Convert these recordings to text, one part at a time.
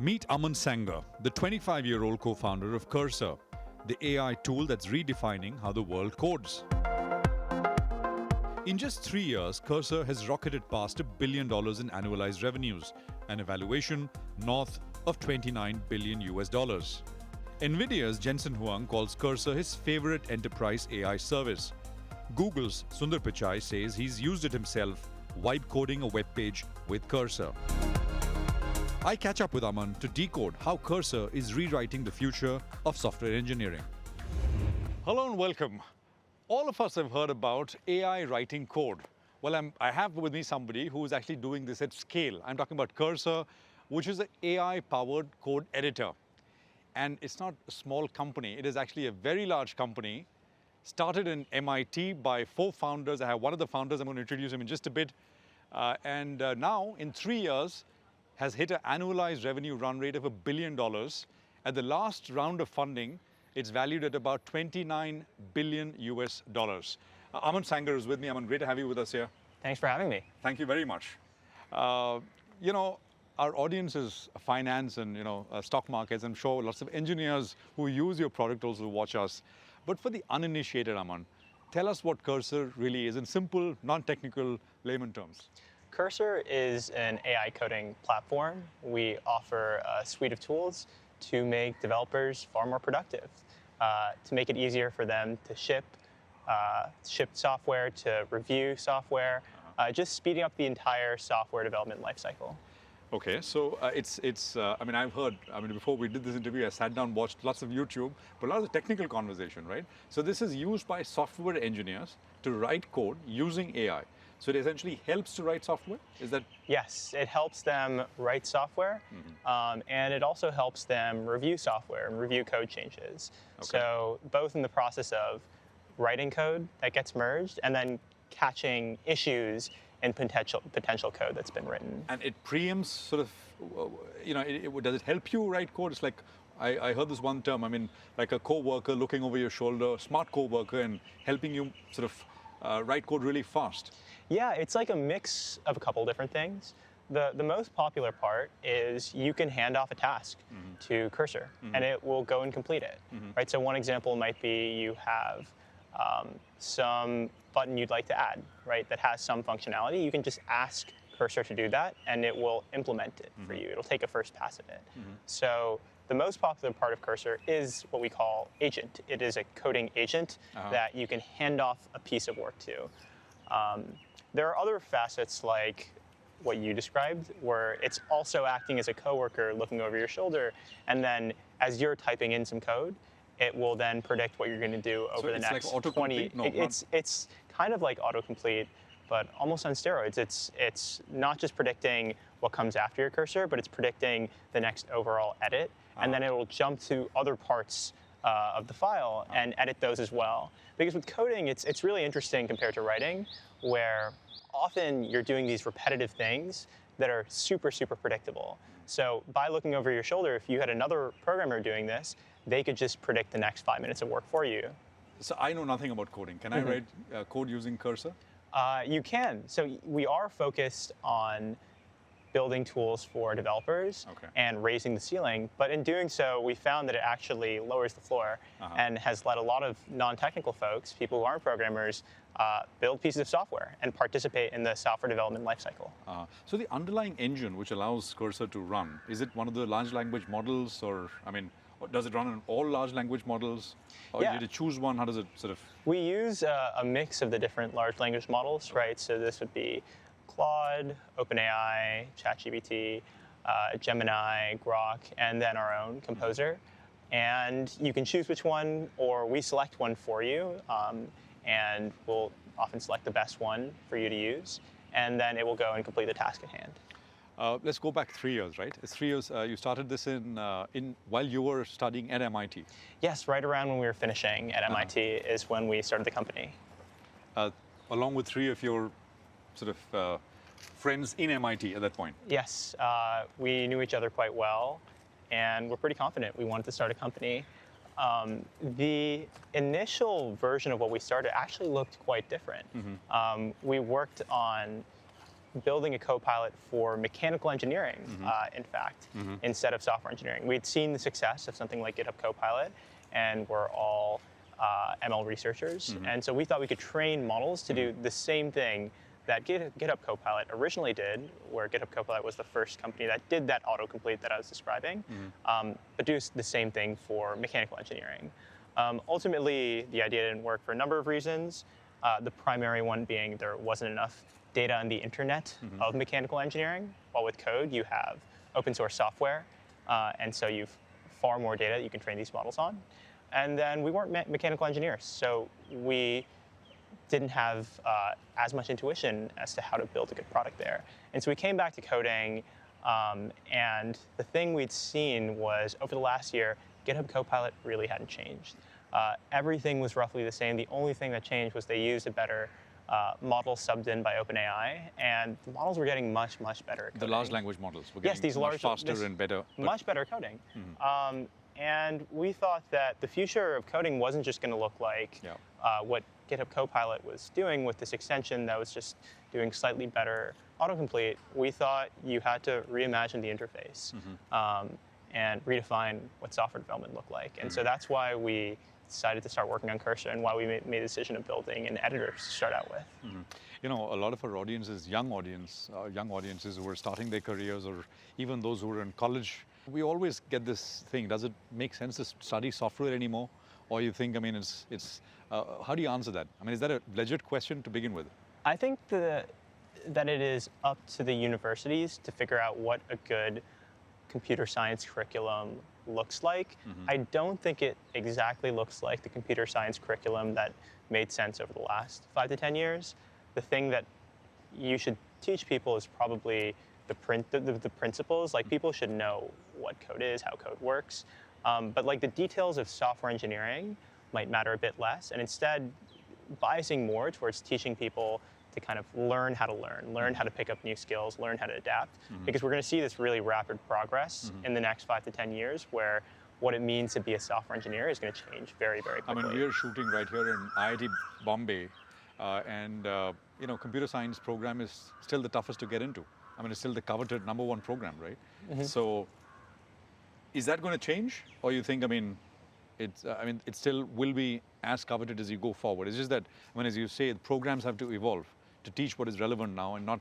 Meet Aman Sanger, the 25-year-old co-founder of Cursor, the AI tool that's redefining how the world codes. In just 3 years, Cursor has rocketed past $1 billion in annualized revenues, an evaluation north of $29 billion. Nvidia's Jensen Huang calls Cursor his favorite enterprise AI service. Google's Sundar Pichai says he's used it himself, vibe coding a web page with Cursor. I catch up with Aman to decode how Cursor is rewriting the future of software engineering. Hello and welcome. All of us have heard about AI writing code. Well, I have with me somebody who is actually doing this at scale. I'm talking about Cursor, which is an AI-powered code editor. And it's not a small company. It is actually a very large company, started in MIT by 4 founders. I have one of the founders. I'm going to introduce him in just a bit. And now, in 3 years, has hit an annualized revenue run rate of $1 billion. At the last round of funding, it's valued at about $29 billion US. Aman Sanger is with me. Aman, great to have you with us here. Thanks for having me. Thank you very much. Our audience is finance and stock markets. I'm sure lots of engineers who use your product also watch us. But for the uninitiated, Aman, tell us what Cursor really is in simple, non-technical layman terms. Cursor is an AI coding platform. We offer a suite of tools to make developers far more productive, to make it easier for them to ship software, to review software, just speeding up the entire software development lifecycle. Okay, so I've heard, before we did this interview, I sat down, watched lots of YouTube, but a lot of the technical conversation, right? So this is used by software engineers to write code using AI. So it essentially helps to write software? Is that? Yes, it helps them write software, and it also helps them review software and review code changes. Okay. So both in the process of writing code that gets merged and then catching issues in potential code that's been written. And it preempts sort of, does it help you write code? It's like, I heard this one term, like a co-worker looking over your shoulder, smart co-worker, and helping you sort of write code really fast. Yeah, it's like a mix of a couple different things. The most popular part is you can hand off a task to Cursor, and it will go and complete it. Right. So one example might be you have some button you'd like to add, right, that has some functionality. You can just ask Cursor to do that, and it will implement it for you. It'll take a first pass at it. So the most popular part of Cursor is what we call agent. It is a coding agent that you can hand off a piece of work to. There are other facets like what you described, where it's also acting as a coworker looking over your shoulder, and then as you're typing in some code, it will then predict what you're going to do over the next like 20. No, it's kind of like autocomplete, but almost on steroids. It's not just predicting what comes after your cursor, but it's predicting the next overall edit, and then it will jump to other parts of the file and edit those as well. Because with coding, it's really interesting compared to writing, where often you're doing these repetitive things that are super, super predictable. So by looking over your shoulder, if you had another programmer doing this, they could just predict the next 5 minutes of work for you. So I know nothing about coding. Can I write code using Cursor? You can. So we are focused on building tools for developers and raising the ceiling. But in doing so, we found that it actually lowers the floor and has let a lot of non-technical folks, people who aren't programmers, build pieces of software and participate in the software development lifecycle. So the underlying engine which allows Cursor to run, is it one of the large language models, or does it run on all large language models? Or did you choose one? How does it sort of? We use a mix of the different large language models, right? So this would be Claude, OpenAI, ChatGPT, Gemini, Grok, and then our own Composer. And you can choose which one, or we select one for you, and we'll often select the best one for you to use, and then it will go and complete the task at hand. Let's go back 3 years, right? It's 3 years. You started this while you were studying at MIT. Yes, right around when we were finishing at MIT is when we started the company. Along with 3 of your sort of friends in MIT at that point. Yes, we knew each other quite well, and we're pretty confident we wanted to start a company. The initial version of what we started actually looked quite different. We worked on building a Copilot for mechanical engineering, in fact, instead of software engineering. We'd seen the success of something like GitHub Copilot, and we're all ML researchers. And so we thought we could train models to do the same thing that GitHub Copilot originally did, where GitHub Copilot was the first company that did that autocomplete that I was describing, but do the same thing for mechanical engineering. Ultimately, the idea didn't work for a number of reasons. The primary one being there wasn't enough data on the internet of mechanical engineering. While with code, you have open source software, and so you've far more data that you can train these models on. And then we weren't mechanical engineers, so we didn't have as much intuition as to how to build a good product there. And so we came back to coding, and the thing we'd seen was over the last year, GitHub Copilot really hadn't changed. Everything was roughly the same. The only thing that changed was they used a better model subbed in by OpenAI, and the models were getting much, much better at coding. The large language models were getting much faster and better. Much better coding. And we thought that the future of coding wasn't just going to look like what GitHub Copilot was doing with this extension that was just doing slightly better autocomplete. We thought you had to reimagine the interface and redefine what software development looked like. And so that's why we decided to start working on Cursor and why we made the decision of building an editor to start out with. You know, a lot of our audience is young audiences who are starting their careers, or even those who are in college. We always get this thing, does it make sense to study software anymore? Or you think, I mean, how do you answer that? I mean, is that a legit question to begin with? I think that it is up to the universities to figure out what a good computer science curriculum looks like. I don't think it exactly looks like the computer science curriculum that made sense over the last 5 to 10 years. The thing that you should teach people is probably the principles. Like, people should know what code is, how code works. But like, the details of software engineering might matter a bit less, and instead biasing more towards teaching people to kind of learn how to learn how to pick up new skills, learn how to adapt, because we're going to see this really rapid progress in the next 5 to 10 years where what it means to be a software engineer is going to change very, very quickly. I mean, we're shooting right here in IIT Bombay, and you know, computer science program is still the toughest to get into. I mean, it's still the coveted #1 program, right? So, is that going to change, or you think, I mean, it still will be as coveted as you go forward? It's just that, I mean, as you say, programs have to evolve to teach what is relevant now and not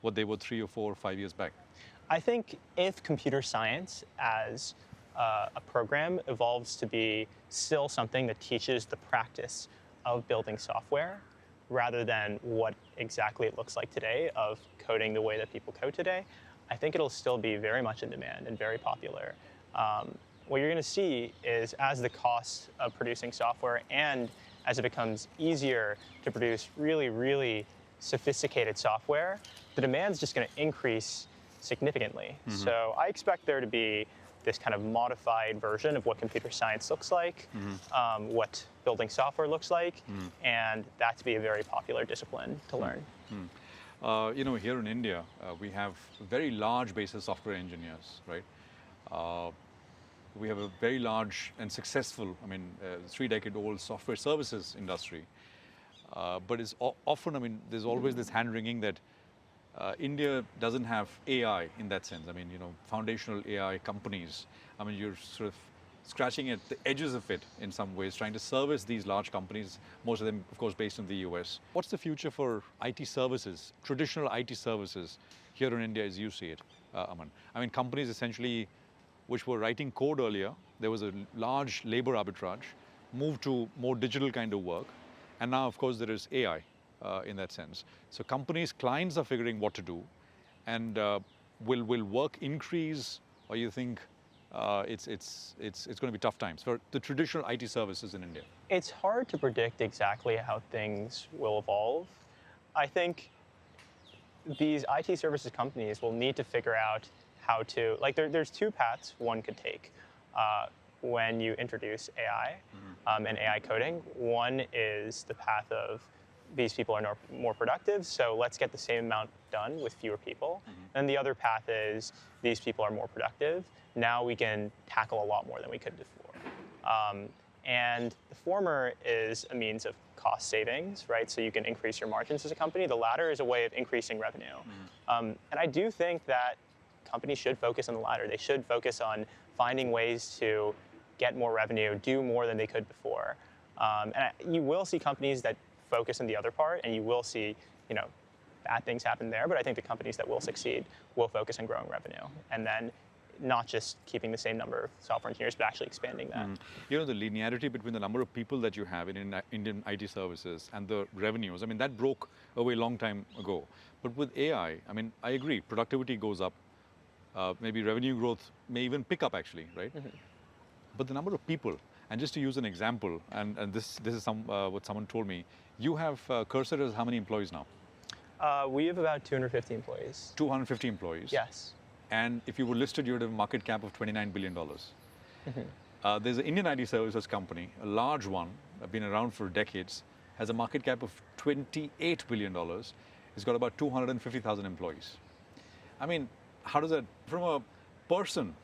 what they were 3 or 4 or 5 years back. I think if computer science as a program evolves to be still something that teaches the practice of building software rather than what exactly it looks like today of coding the way that people code today, I think it'll still be very much in demand and very popular. What you're going to see is, as the cost of producing software and as it becomes easier to produce really, really sophisticated software, the demand's just going to increase significantly. So I expect there to be this kind of modified version of what computer science looks like, what building software looks like, and that to be a very popular discipline to learn. You know, here in India, we have a very large base of software engineers, right? We have a very large and successful, I mean, 3-decade-old software services industry. But it's often, I mean, there's always this hand-wringing that India doesn't have AI in that sense. I mean, you know, foundational AI companies. I mean, you're sort of scratching at the edges of it in some ways, trying to service these large companies, most of them, of course, based in the US. What's the future for IT services, traditional IT services here in India as you see it, Aman? I mean, companies essentially which were writing code earlier, there was a large labor arbitrage, moved to more digital kind of work, and now, of course, there is AI in that sense. So companies, clients are figuring what to do, and will work increase, or you think it's going to be tough times for the traditional IT services in India? It's hard to predict exactly how things will evolve. I think these IT services companies will need to figure out how to, like, there's 2 paths one could take when you introduce AI and AI coding. One is the path of these people are more productive, so let's get the same amount done with fewer people. And the other path is these people are more productive. Now we can tackle a lot more than we could before. And the former is a means of cost savings, right? So you can increase your margins as a company. The latter is a way of increasing revenue. And I do think that companies should focus on the latter. They should focus on finding ways to get more revenue, do more than they could before. You will see companies that focus on the other part, and you will see, bad things happen there. But I think the companies that will succeed will focus on growing revenue, and then not just keeping the same number of software engineers, but actually expanding that. The linearity between the number of people that you have in Indian IT services and the revenues, that broke away a long time ago. But with AI, I agree, productivity goes up, maybe revenue growth may even pick up actually, right? But the number of people, and just to use an example, and this is what someone told me, you have Cursor as how many employees now? We have about 250 employees. 250 employees? Yes. And if you were listed, you would have a market cap of $29 billion. There's an Indian IT services company, a large one, been around for decades, has a market cap of $28 billion. It's got about 250,000 employees. How does that, from a person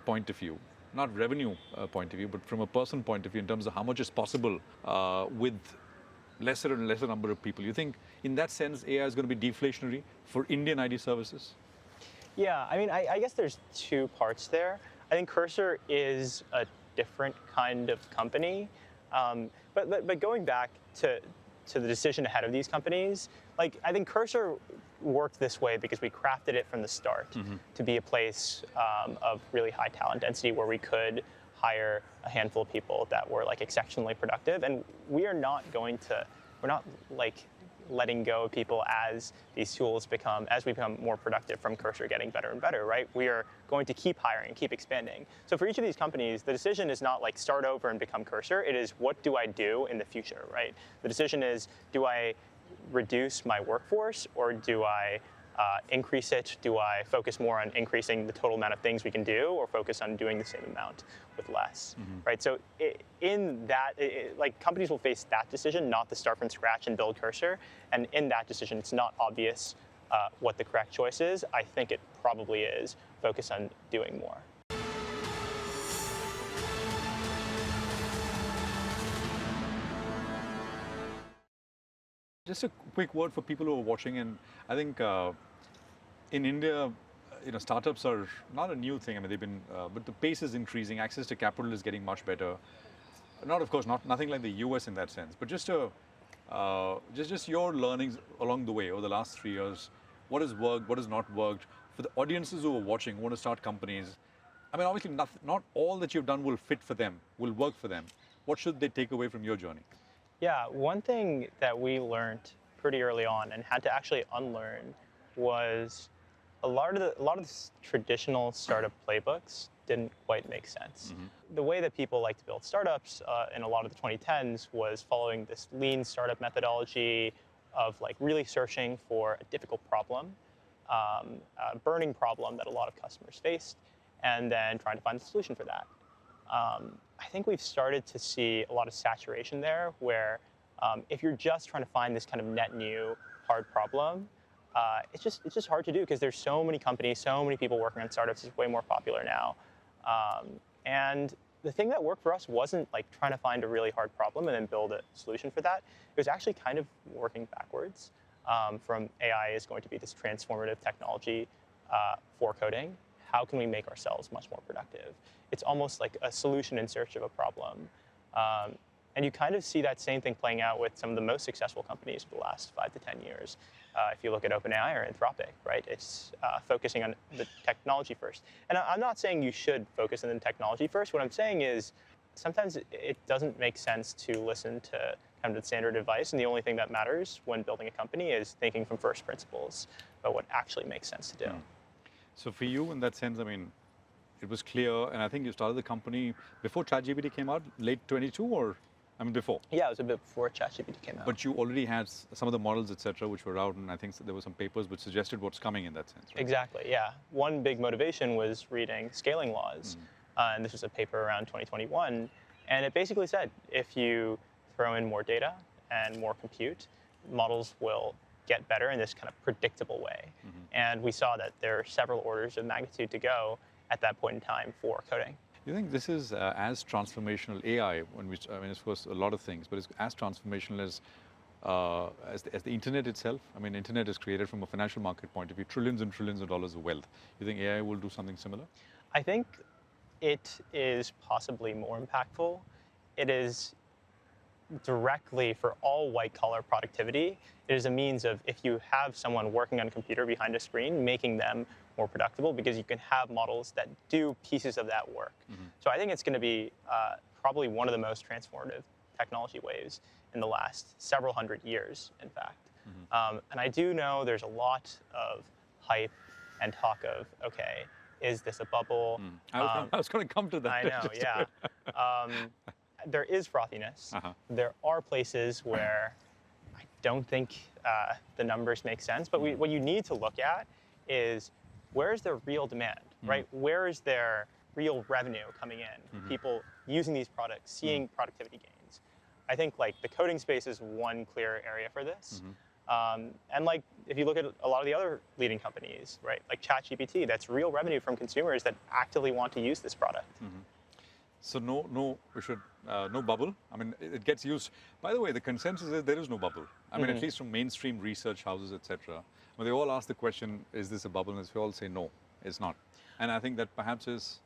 point of view, not revenue point of view, but from a person point of view in terms of how much is possible with lesser and lesser number of people, you think in that sense AI is going to be deflationary for Indian IT services? Yeah, I guess there's two parts there. I think Cursor is a different kind of company, but going back to the decision ahead of these companies, I think Cursor worked this way because we crafted it from the start to be a place of really high talent density where we could hire a handful of people that were exceptionally productive, and we're not letting go of people as these tools as we become more productive from Cursor getting better and better, right? We are going to keep hiring, keep expanding. So for each of these companies, the decision is not start over and become Cursor. It is, what do I do in the future, right? The decision is, do I reduce my workforce, or do I increase it? Do I focus more on increasing the total amount of things we can do, or focus on doing the same amount with less, right? So companies will face that decision, not to start from scratch and build Cursor. And in that decision, it's not obvious what the correct choice is. I think it probably is focus on doing more. Just a quick word for people who are watching, and I think in India, startups are not a new thing. They've been, but the pace is increasing. Access to capital is getting much better. Nothing like the US in that sense, but just your learnings along the way over the last 3 years. What has worked? What has not worked? For the audiences who are watching, who want to start companies, obviously not all that you've done will fit for them, will work for them. What should they take away from your journey? Yeah, one thing that we learned pretty early on and had to actually unlearn was a lot of the traditional startup playbooks didn't quite make sense. The way that people like to build startups in a lot of the 2010s was following this lean startup methodology of really searching for a difficult problem, a burning problem that a lot of customers faced, and then trying to find a solution for that. I think we've started to see a lot of saturation there, where if you're just trying to find this kind of net new hard problem, it's just hard to do because there's so many companies, so many people working on startups. It's way more popular now. And the thing that worked for us wasn't trying to find a really hard problem and then build a solution for that. It was actually kind of working backwards from AI is going to be this transformative technology for coding. How can we make ourselves much more productive? It's almost like a solution in search of a problem. And you kind of see that same thing playing out with some of the most successful companies for the last 5 to 10 years. If you look at OpenAI or Anthropic, right? It's focusing on the technology first. And I'm not saying you should focus on the technology first. What I'm saying is sometimes it doesn't make sense to listen to kind of the standard advice. And the only thing that matters when building a company is thinking from first principles about what actually makes sense to do. So for you, in that sense, it was clear, and I think you started the company before ChatGPT came out, late 22, or before? Yeah, it was a bit before ChatGPT came out. But you already had some of the models, etc., which were out, and I think there were some papers which suggested what's coming in that sense, right? Exactly, yeah. One big motivation was reading scaling laws, and this was a paper around 2021, and it basically said if you throw in more data and more compute, models will get better in this kind of predictable way. And we saw that there are several orders of magnitude to go at that point in time for coding. You think this is as transformational AI, I mean, it's for a lot of things, but it's as transformational as the internet itself? I mean, internet is created from a financial market point of view, trillions and trillions of dollars of wealth. You think AI will do something similar? I think it is possibly more impactful. It is directly for all white collar productivity. It is a means of, if you have someone working on a computer behind a screen, making them more productive, because you can have models that do pieces of that work. So I think it's going to be probably one of the most transformative technology waves in the last several hundred years, in fact. And I do know there's a lot of hype and talk of, okay, is this a bubble? I was going to come to that. I know, yeah. There is frothiness. There are places where I don't think the numbers make sense. But what you need to look at is, where's the real demand, right? Where is there real revenue coming in? People using these products, seeing productivity gains. I think like the coding space is one clear area for this. And like, if you look at a lot of the other leading companies, right, like ChatGPT, that's real revenue from consumers that actively want to use this product. So no bubble. I mean, it gets used. By the way, the consensus is there is no bubble. I mean, at least from mainstream research houses, etc. When they all ask the question, is this a bubble? And we all say no, it's not. And I think that perhaps is.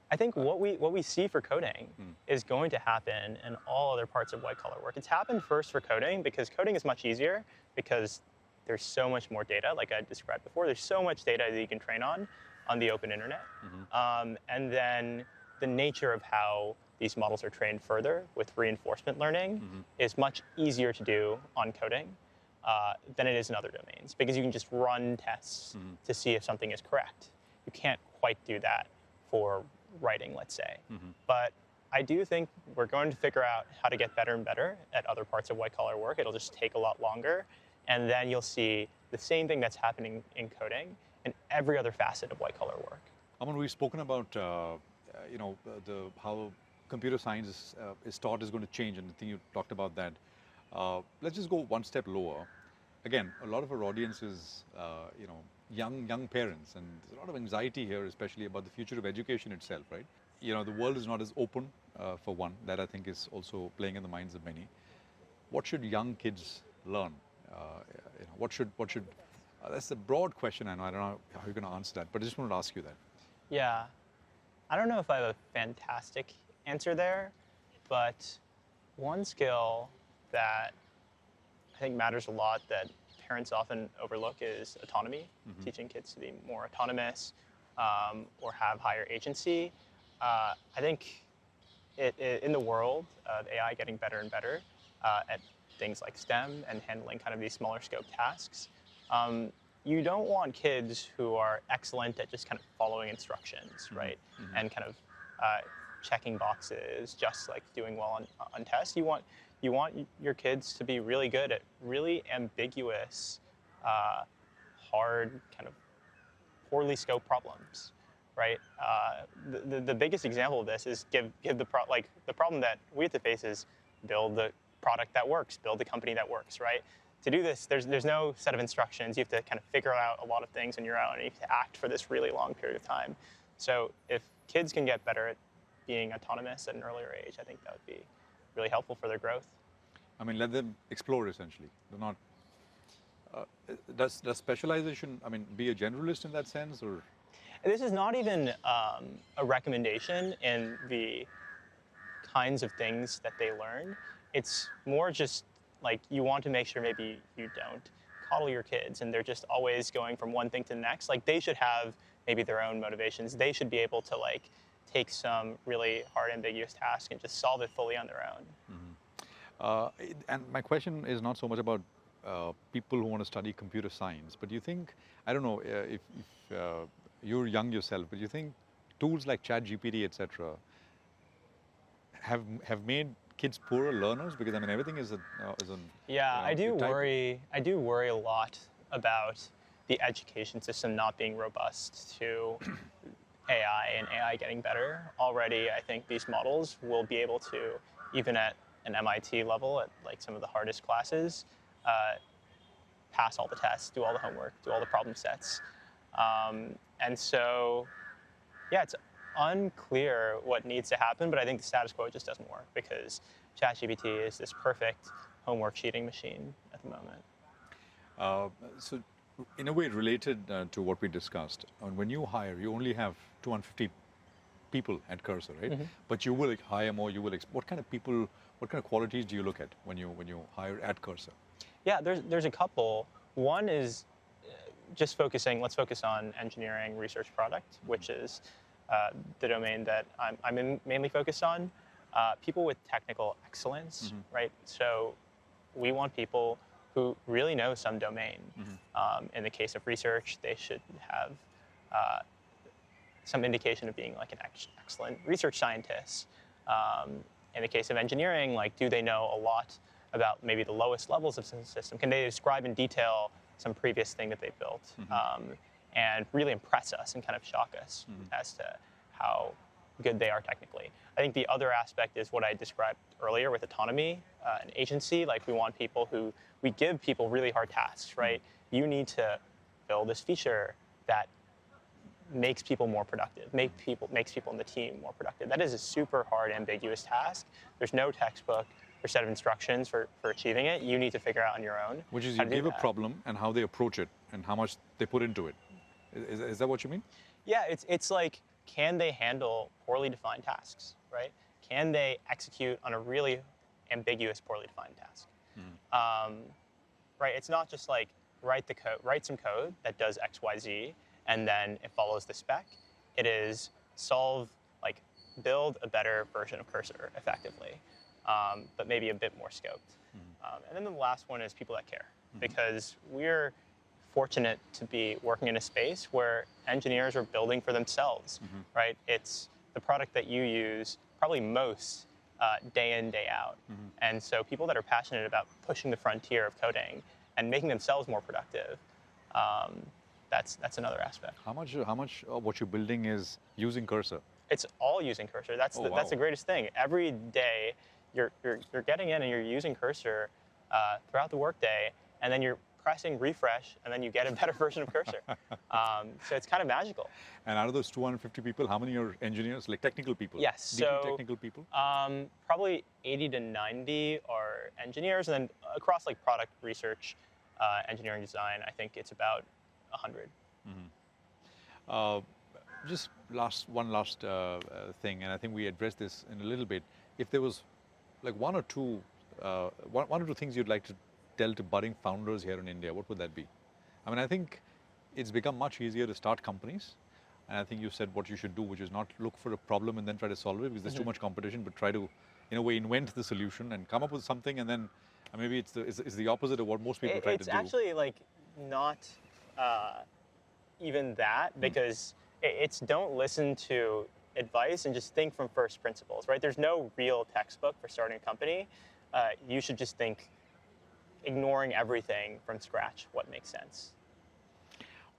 I think what we see for coding is going to happen in all other parts of white collar work. It's happened first for coding because coding is much easier because there's so much more data, like I described before. There's so much data that you can train on the open internet. And then the nature of how these models are trained further with reinforcement learning is much easier to do on coding than it is in other domains, because you can just run tests to see if something is correct. You can't quite do that for writing, let's say. But I do think we're going to figure out how to get better and better at other parts of white collar work. It'll just take a lot longer. And then you'll see the same thing that's happening in coding in every other facet of white collar work. Aman, we've spoken about how computer science is taught is going to change, and I think you talked about that. Let's just go one step lower. Again, a lot of our audience is young parents, and there's a lot of anxiety here, especially about the future of education itself, right? The world is not as open, for one. That I think is also playing in the minds of many. What should young kids learn? What should that's a broad question. I don't know how you're going to answer that, but I just wanted to ask you that. Yeah. I don't know if I have a fantastic answer there, but one skill that I think matters a lot that parents often overlook is autonomy, teaching kids to be more autonomous or have higher agency. I think in the world of AI getting better and better at things like STEM and handling kind of these smaller scope tasks, you don't want kids who are excellent at just kind of following instructions, right? And kind of checking boxes, just like doing well on tests. You want your kids to be really good at really ambiguous, hard, kind of poorly scoped problems, right? The biggest example of this is give the problem that we have to face is build the product that works, build the company that works, right? To do this, there's no set of instructions. You have to kind of figure out a lot of things on your own, and you have to act for this really long period of time. So if kids can get better at being autonomous at an earlier age, I think that would be really helpful for their growth. I mean, let them explore, essentially. They're not. Does specialization, I mean, be a generalist in that sense, or? This is not even a recommendation in the kinds of things that they learn. It's more just like you want to make sure maybe you don't coddle your kids and they're just always going from one thing to the next. Like, they should have maybe their own motivations. They should be able to like take some really hard, ambiguous task and just solve it fully on their own. And my question is not so much about people who want to study computer science, but do you think, I don't know if you're young yourself, but do you think tools like ChatGPT, etc., have made kids poorer learners? Because I mean, everything is yeah. I do worry a lot about the education system not being robust to AI and AI getting better. Already, I think these models will be able to, even at an MIT level, at like some of the hardest classes, pass all the tests, do all the homework, do all the problem sets. And so, yeah, unclear what needs to happen, but I think the status quo just doesn't work because ChatGPT is this perfect homework cheating machine at the moment. So, in a way, related to what we discussed, when you hire, you only have 250 people at Cursor, right? But you will hire more. You will. What kind of people? What kind of qualities do you look at when you hire at Cursor? Yeah, there's a couple. One is just focusing. Let's focus on engineering, research, product, which is the domain that mainly focused on. People with technical excellence, right? So we want people who really know some domain. In the case of research, they should have some indication of being like an excellent research scientist. In the case of engineering, like, do they know a lot about maybe the lowest levels of the system? Can they describe in detail some previous thing that they built and really impress us and kind of shock us as to how good they are technically? I think the other aspect is what I described earlier with autonomy, an agency. Like, we want people who, we give people really hard tasks, right? You need to build this feature that makes people more productive, makes people in the team more productive. That is a super hard, ambiguous task. There's no textbook or set of instructions for achieving it. You need to figure out on your own. Which is, you give a problem and how they approach it and how much they put into it. Is that what you mean? Yeah, it's like, can they handle poorly defined tasks, right? Can they execute on a really ambiguous, poorly defined task? Right, it's not just like write some code that does X, Y, Z, and then it follows the spec. It is build a better version of Cursor effectively, but maybe a bit more scoped. And then the last one is people that care, because we're fortunate to be working in a space where engineers are building for themselves, right? It's the product that you use probably most day in, day out. And so people that are passionate about pushing the frontier of coding and making themselves more productive, that's another aspect. How much of what you're building is using Cursor? It's all using Cursor. That's the greatest thing. Every day you're getting in and you're using Cursor throughout the workday, and then you're pressing refresh, and then you get a better version of Cursor. So it's kind of magical. And out of those 250 people, how many are engineers, like technical people? Yes. Deeply technical people? Probably 80 to 90 are engineers, and then across like product research, engineering design, I think it's about 100. Just one last thing, and I think we addressed this in a little bit. If there was like one or two things you'd like to tell to budding founders here in India, what would that be? I mean, I think it's become much easier to start companies, and I think you said what you should do, which is not look for a problem and then try to solve it, because there's too much competition, but try to, in a way, invent the solution and come up with something, and then maybe it's the opposite of what most people try to do. It's actually like not even that, because it's don't listen to advice and just think from first principles, right? There's no real textbook for starting a company. You should just think, ignoring everything from scratch, what makes sense.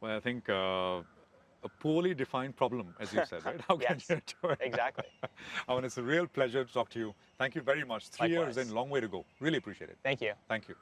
Well, I think a poorly defined problem, as you said, right? How can you do it? Exactly. Aman, it's a real pleasure to talk to you. Thank you very much. 3 years and long way to go. Really appreciate it. Thank you. Thank you.